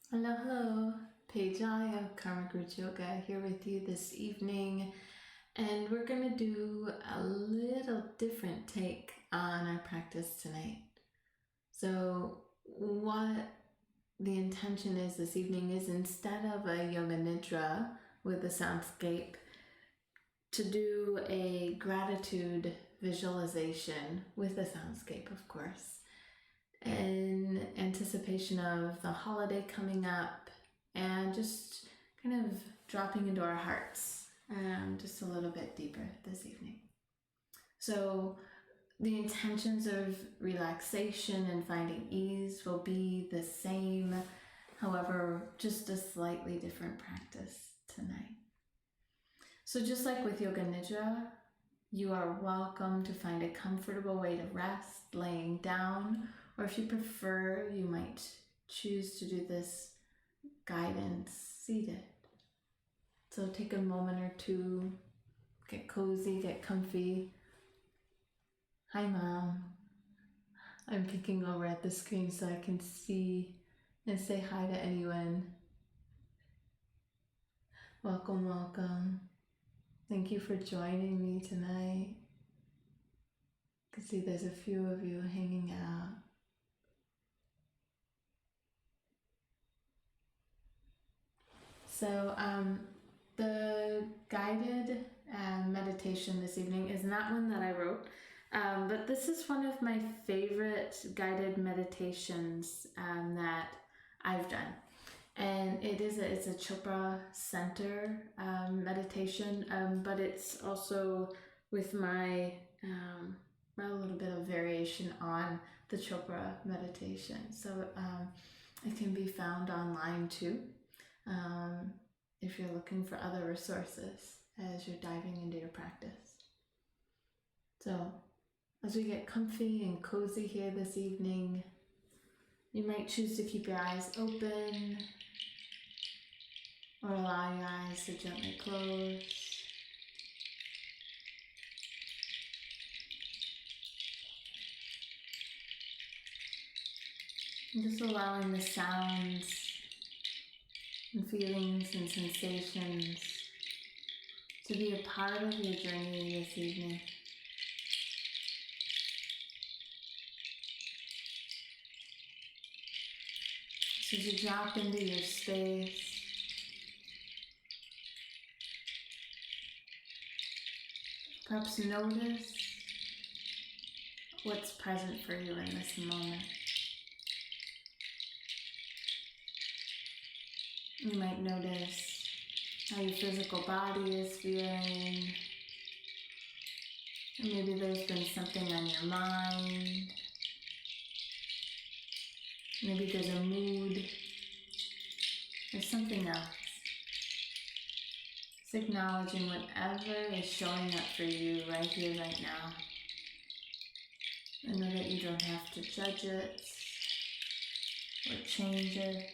Hello, hello. Paige of Karma Root Yoga here with you this evening, and we're going to do a little different take on our practice tonight. So, what the intention is this evening is, instead of a yoga nidra with a soundscape, to do a gratitude visualization with a soundscape, of course, in anticipation of the holiday coming up and just kind of dropping into our hearts just a little bit deeper this evening. So the intentions of relaxation and finding ease will be the same, however, just a slightly different practice tonight. So just like with Yoga Nidra, you are welcome to find a comfortable way to rest, laying down, or if you prefer, you might choose to do this guidance seated. So take a moment or two, get cozy, get comfy. Hi, Mom. I'm peeking over at the screen so I can see and say hi to anyone. Welcome, welcome. Thank you for joining me tonight. I can see there's a few of you hanging out. So the guided meditation this evening is not one that I wrote, but this is one of my favorite guided meditations that I've done. And it's a Chopra center meditation, but it's also with my a little bit of variation on the Chopra meditation. So it can be found online too. If you're looking for other resources as you're diving into your practice. So, as we get comfy and cozy here this evening, you might choose to keep your eyes open or allow your eyes to gently close. And just allowing the sounds and feelings and sensations to be a part of your journey this evening. So as you drop into your space, perhaps notice what's present for you in this moment. You might notice how your physical body is feeling. Or maybe there's been something on your mind. Maybe there's a mood or something else. Just acknowledging whatever is showing up for you right here, right now. And know that you don't have to judge it or change it.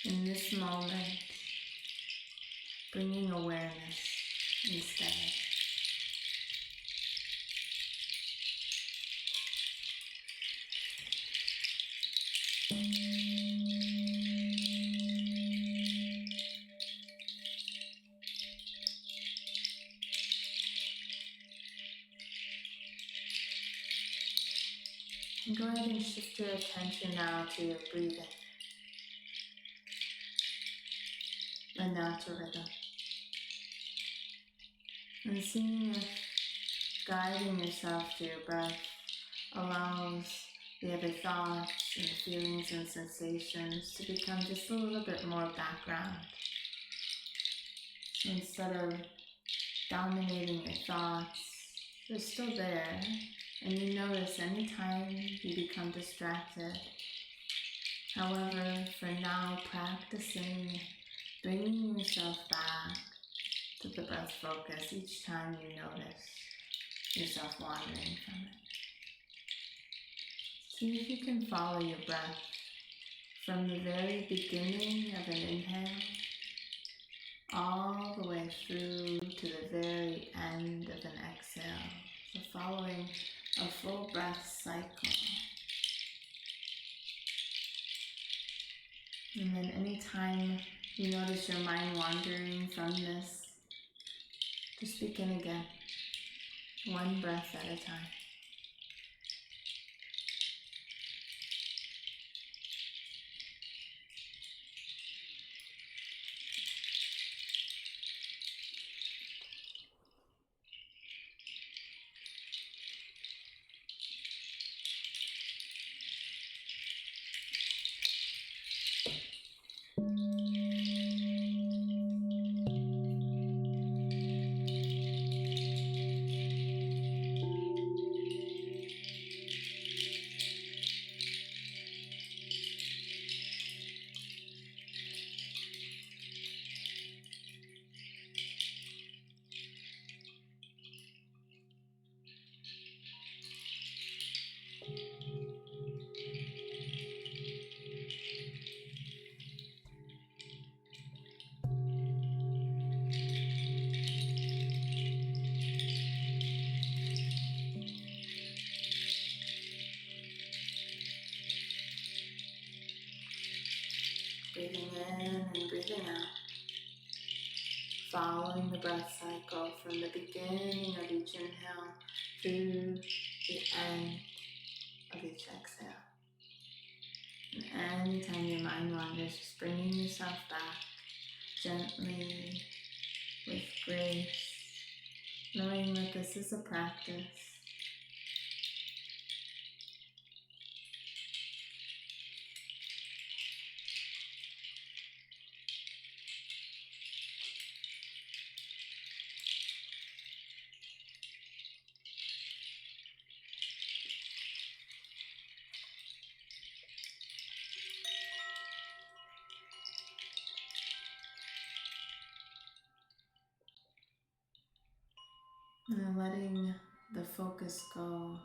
In this moment, bringing awareness instead. And go ahead and shift your attention now to your breathing. A natural rhythm. And seeing if guiding yourself to your breath allows the other thoughts and feelings and sensations to become just a little bit more background. So instead of dominating your thoughts, they're still there, and you notice anytime you become distracted. However, for now, practicing bringing yourself back to the breath focus each time you notice yourself wandering from it. See if you can follow your breath from the very beginning of an inhale all the way through to the very end of an exhale. So following a full breath cycle. time you notice your mind wandering from this, just begin again, one breath at a time. Breathing in and breathing out, following the breath cycle from the beginning of each inhale through the end of each exhale. And anytime your mind wanders, just bringing yourself back gently, with grace, knowing that this is a practice. And letting the focus go,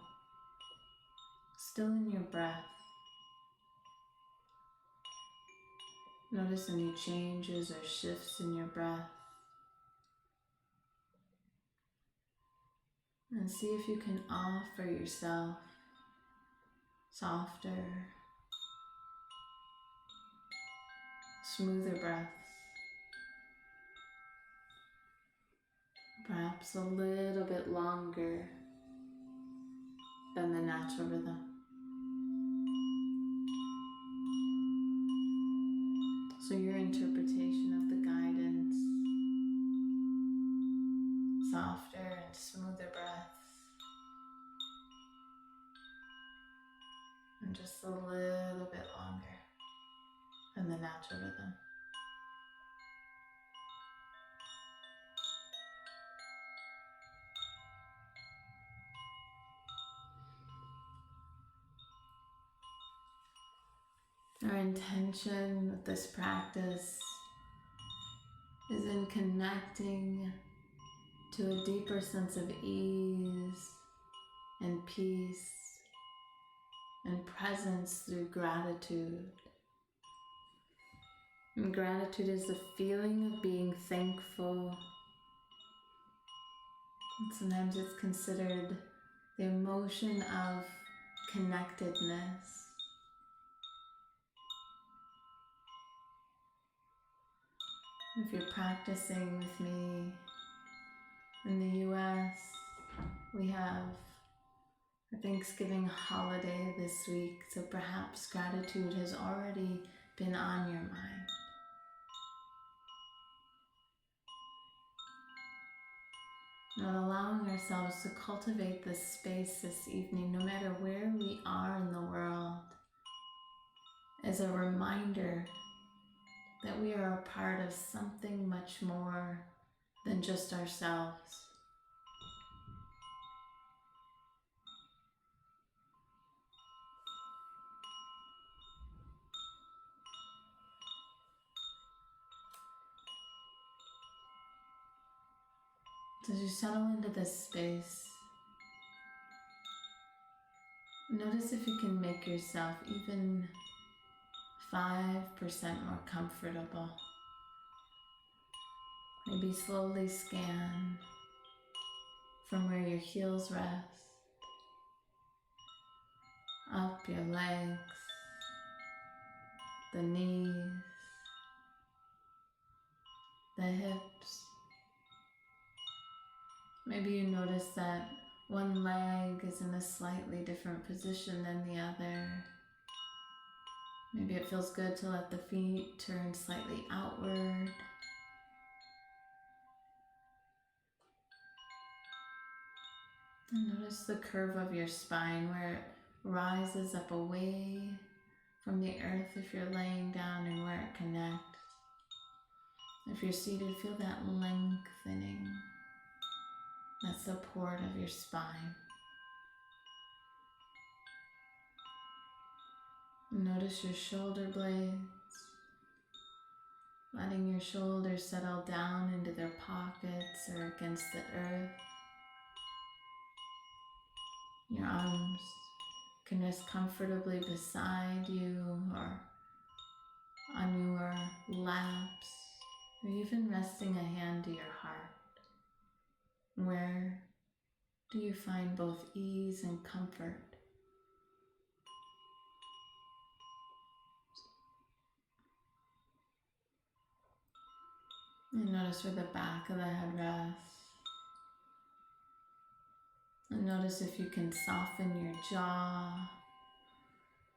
still in your breath. Notice any changes or shifts in your breath. And see if you can offer yourself softer, smoother breaths. Perhaps a little bit longer than the natural rhythm. So your interpretation of the guidance, softer and smoother breaths, and just a little bit longer than the natural rhythm. Our intention with this practice is in connecting to a deeper sense of ease and peace and presence through gratitude. And gratitude is the feeling of being thankful. And sometimes it's considered the emotion of connectedness. If you're practicing with me in the US, we have a Thanksgiving holiday this week, so perhaps gratitude has already been on your mind. Not allowing ourselves to cultivate this space this evening, no matter where we are in the world, is a reminder that we are a part of something much more than just ourselves. So as you settle into this space, notice if you can make yourself even 5% more comfortable. Maybe slowly scan from where your heels rest, up your legs, the knees, the hips. Maybe you notice that one leg is in a slightly different position than the other. Maybe it feels good to let the feet turn slightly outward. And notice the curve of your spine where it rises up away from the earth if you're laying down and where it connects. If you're seated, feel that lengthening, that support of your spine. Notice your shoulder blades, letting your shoulders settle down into their pockets or against the earth. Your arms can rest comfortably beside you or on your laps, or even resting a hand to your heart. Where do you find both ease and comfort? And notice where the back of the head rests. And notice if you can soften your jaw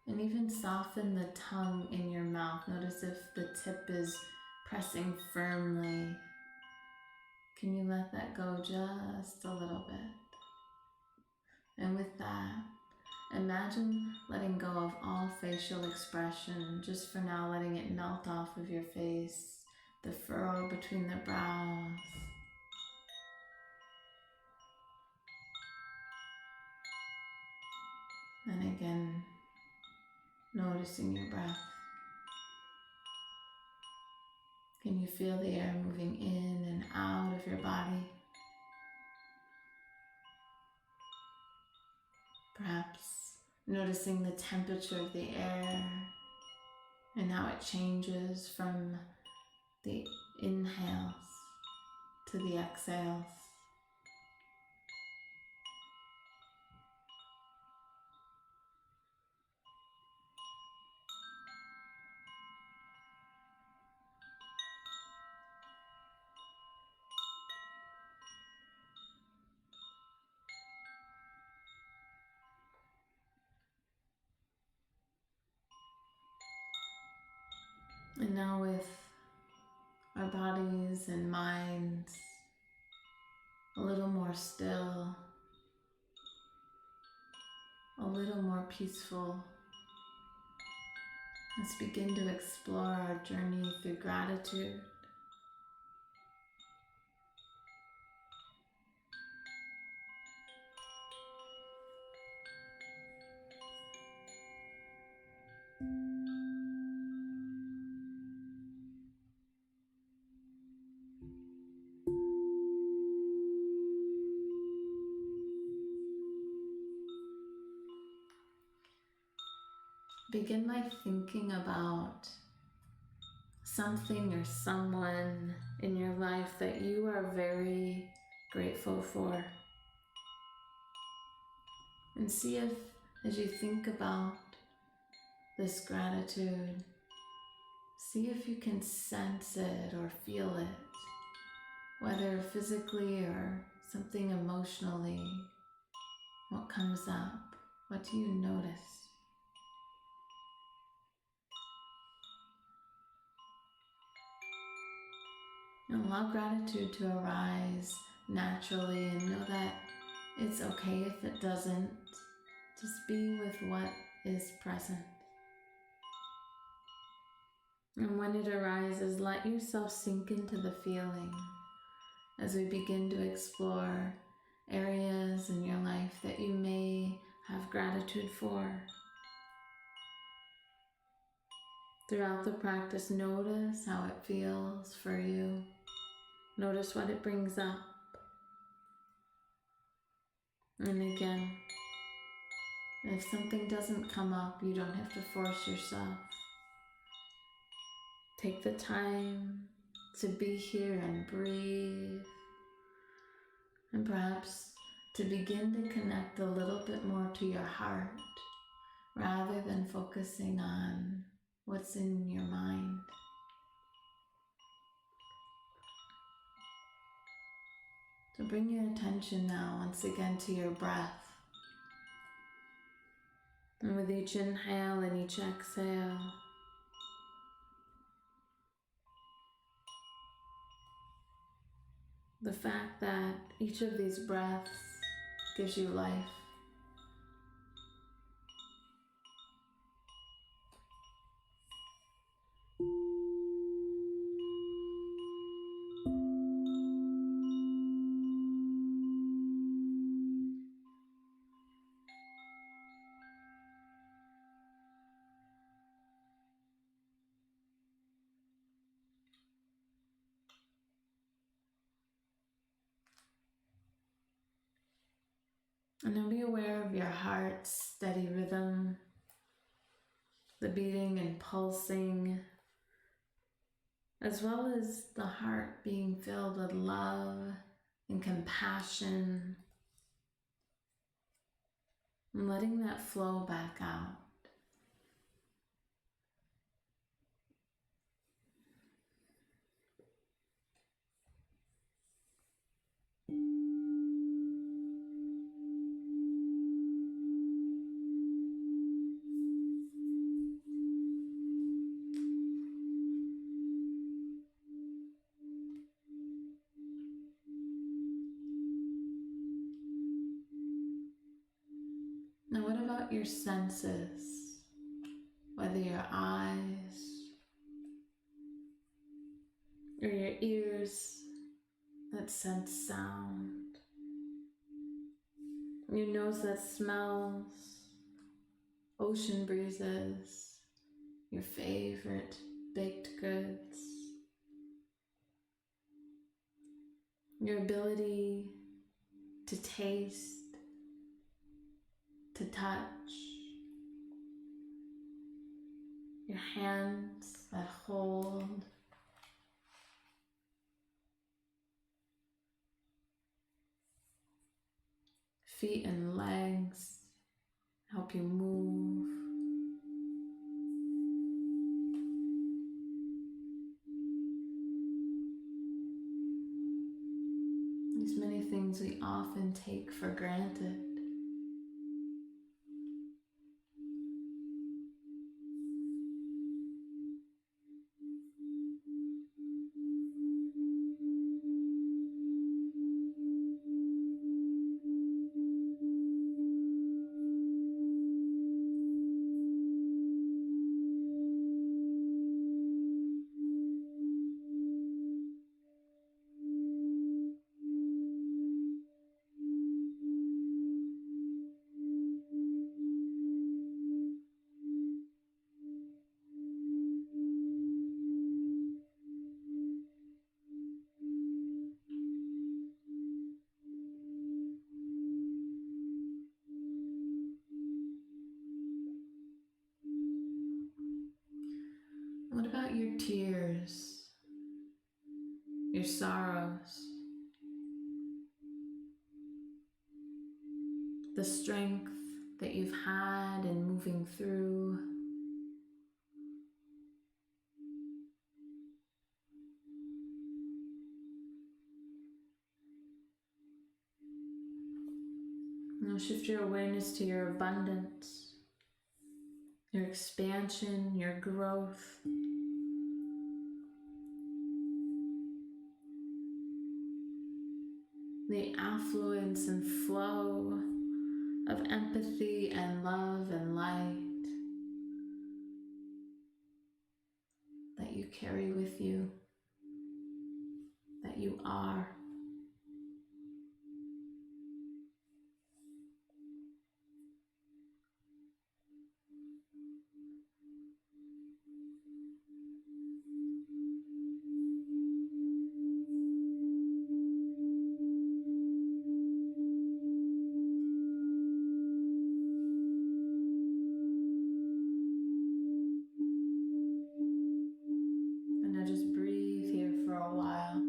and even soften the tongue in your mouth. Notice if the tip is pressing firmly. Can you let that go just a little bit? And with that, imagine letting go of all facial expression, just for now letting it melt off of your face, the furrow between the brows. And again, noticing your breath. Can you feel the air moving in and out of your body? Perhaps noticing the temperature of the air and how it changes from the inhales to the exhales. And now with our bodies and minds a little more still, a little more peaceful, let's begin to explore our journey through gratitude. Begin by thinking about something or someone in your life that you are very grateful for. And see if, as you think about this gratitude, see if you can sense it or feel it, whether physically or something emotionally. What comes up? What do you notice? And allow gratitude to arise naturally, and know that it's okay if it doesn't. Just be with what is present. And when it arises, let yourself sink into the feeling as we begin to explore areas in your life that you may have gratitude for. Throughout the practice, notice how it feels for you. Notice what it brings up. And again, if something doesn't come up, you don't have to force yourself. Take the time to be here and breathe. And perhaps to begin to connect a little bit more to your heart rather than focusing on what's in your mind. Bring your attention now once again to your breath. And with each inhale and each exhale, the fact that each of these breaths gives you life. And then be aware of your heart's steady rhythm, the beating and pulsing, as well as the heart being filled with love and compassion, and letting that flow back out. Now, what about your senses? Whether your eyes or your ears that sense sound, your nose that smells ocean breezes, your favorite baked goods, your ability to taste, to touch, your hands that hold, feet and legs help you move. These many things we often take for granted. What about your tears, your sorrows, the strength that you've had in moving through? Now shift your awareness to your abundance, your expansion, your growth. The affluence and flow of empathy and love and light that you carry with you, that you are. And now just breathe here for a while.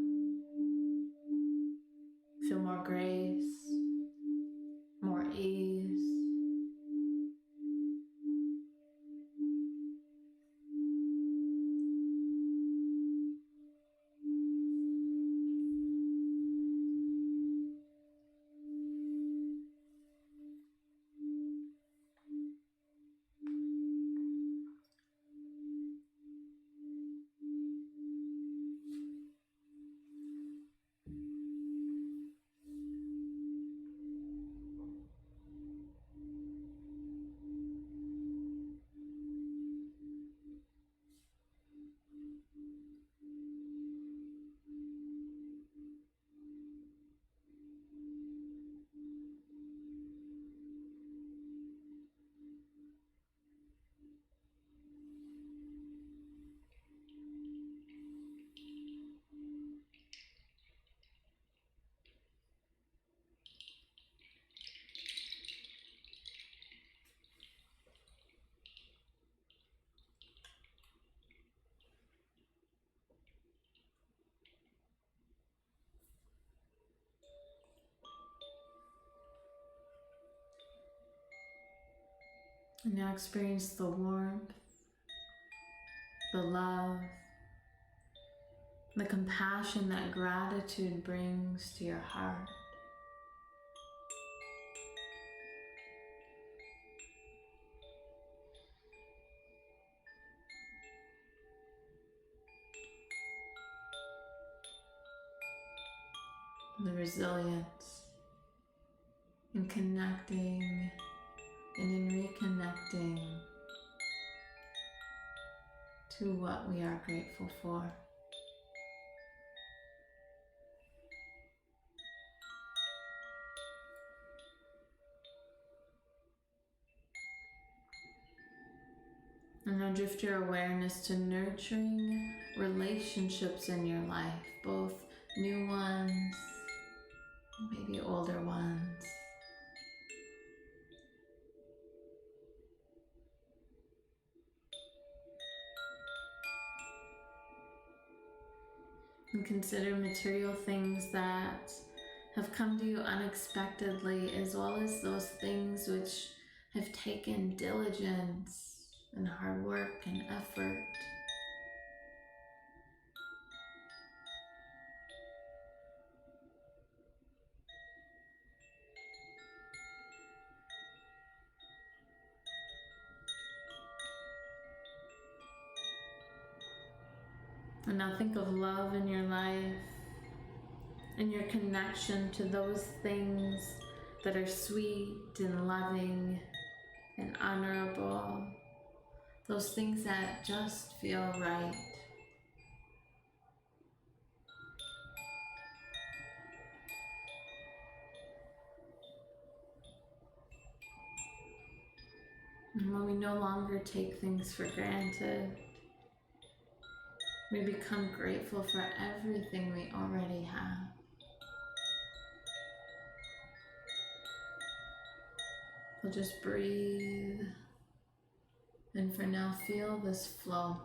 And now experience the warmth, the love, the compassion that gratitude brings to your heart. The resilience in connecting and in reconnecting to what we are grateful for. And now drift your awareness to nurturing relationships in your life, both new ones, maybe older ones. And consider material things that have come to you unexpectedly, as well as those things which have taken diligence and hard work and effort. And now think of love in your life and your connection to those things that are sweet and loving and honorable, those things that just feel right. And when we no longer take things for granted, we become grateful for everything we already have. We'll just breathe, and for now feel this flow.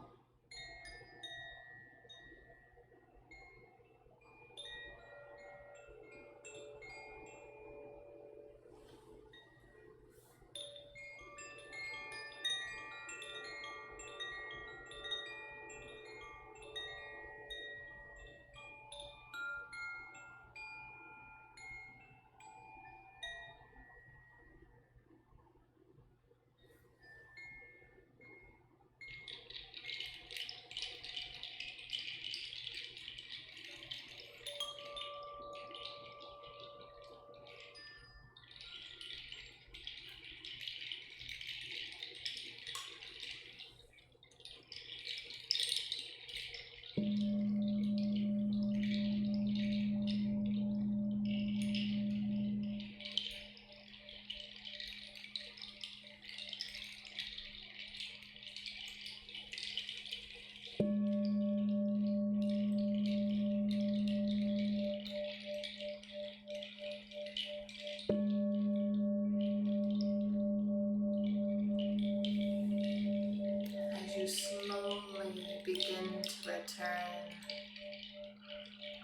As you slowly begin to return,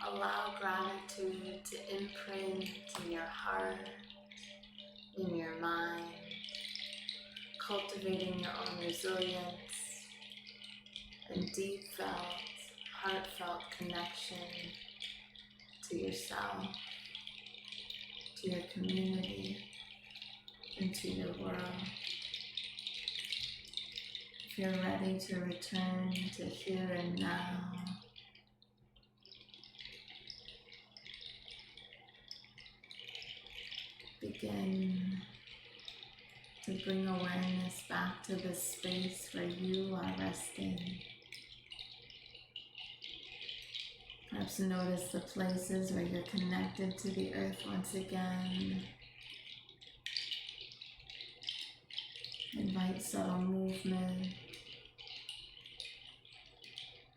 allow gratitude to imprint in your heart, in your mind, cultivating your own resilience and deep felt, heartfelt connection to yourself, to your community, and to your world. If you're ready to return to here and now, begin to bring awareness back to the space where you are resting. Perhaps notice the places where you're connected to the earth once again. Invite subtle movement.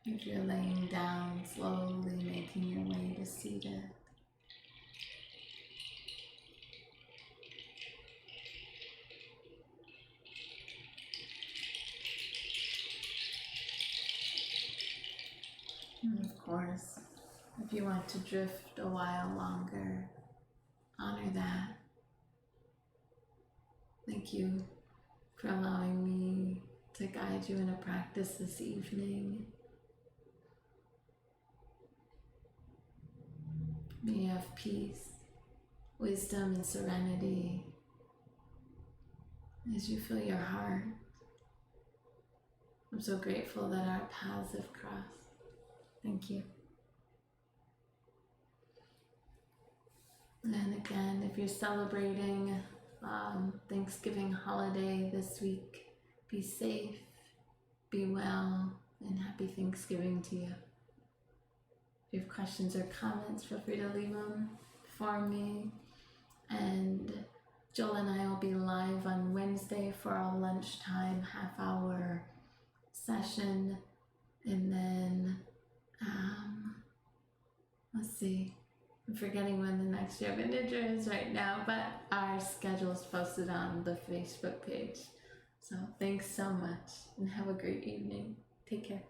If you're laying down, slowly making your way to seated. And of course, if you want to drift a while longer, honor that. Thank you for allowing me to guide you in a practice this evening. May you have peace, wisdom, and serenity as you feel your heart. I'm so grateful that our paths have crossed. Thank you. And again, if you're celebrating Thanksgiving holiday this week, be safe, be well, and happy Thanksgiving to you. If you have questions or comments, feel free to leave them for me. And Joel and I will be live on Wednesday for our lunchtime half-hour session. And then, let's see, I'm forgetting when the next yoga nidra is right now, but our schedule is posted on the Facebook page. So thanks so much and have a great evening. Take care.